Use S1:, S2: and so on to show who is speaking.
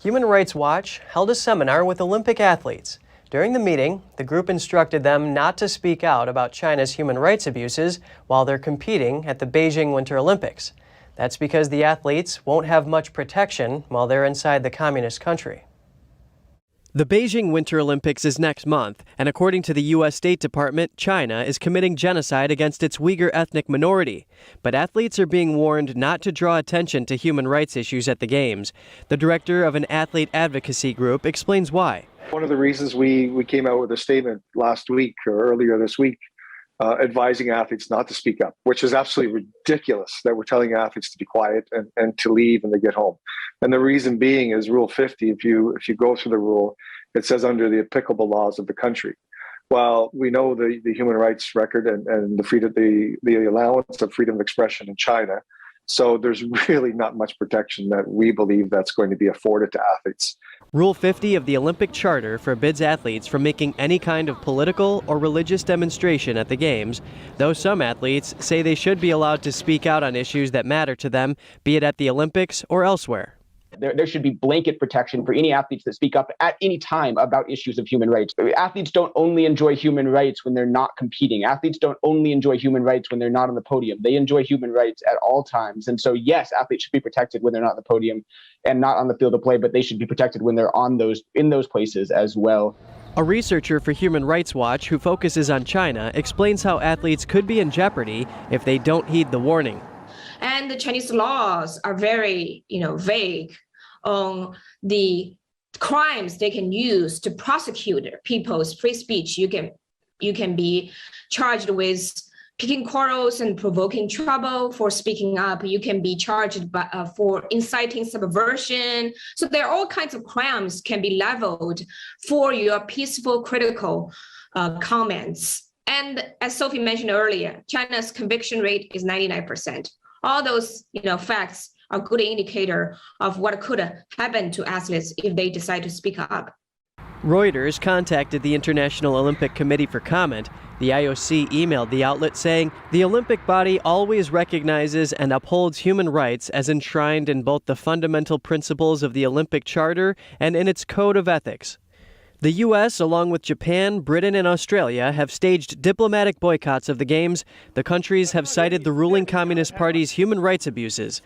S1: Human Rights Watch held a seminar with Olympic athletes. During the meeting, the group instructed them not to speak out about China's human rights abuses while they're competing at the Beijing Winter Olympics. That's because the athletes won't have much protection while they're inside the communist country. The Beijing Winter Olympics is next month, and according to the U.S. State Department, China is committing genocide against its Uyghur ethnic minority. But athletes are being warned not to draw attention to human rights issues at the Games. The director of an athlete advocacy group explains why.
S2: One of the reasons we came out with a statement last week or earlier this week advising athletes not to speak up, which is absolutely ridiculous that we're telling athletes to be quiet and to leave and to get home. And the reason being is Rule 50, if you go through the rule, it says under the applicable laws of the country. Well, we know the human rights record and the allowance of freedom of expression in China. So there's really not much protection that we believe that's going to be afforded to athletes.
S1: Rule 50 of the Olympic Charter forbids athletes from making any kind of political or religious demonstration at the Games, though some athletes say they should be allowed to speak out on issues that matter to them, be it at the Olympics or elsewhere.
S3: There should be blanket protection for any athletes that speak up at any time about issues of human rights. Athletes don't only enjoy human rights when they're not competing. Athletes don't only enjoy human rights when they're not on the podium. They enjoy human rights at all times. And so, yes, athletes should be protected when they're not on the podium and not on the field of play, but they should be protected when they're in those places as well.
S1: A researcher for Human Rights Watch who focuses on China explains how athletes could be in jeopardy if they don't heed the warning.
S4: And the Chinese laws are very, vague on the crimes they can use to prosecute people's free speech. You can be charged with picking quarrels and provoking trouble for speaking up. You can be charged for inciting subversion. So there are all kinds of crimes can be leveled for your peaceful, critical comments. And as Sophie mentioned earlier, China's conviction rate is 99%. All those, facts are a good indicator of what could happen to athletes if they decide to speak up.
S1: Reuters contacted the International Olympic Committee for comment. The IOC emailed the outlet saying the Olympic body always recognizes and upholds human rights as enshrined in both the fundamental principles of the Olympic Charter and in its code of ethics. The U.S., along with Japan, Britain, and Australia, have staged diplomatic boycotts of the Games. The countries have cited the ruling Communist Party's human rights abuses.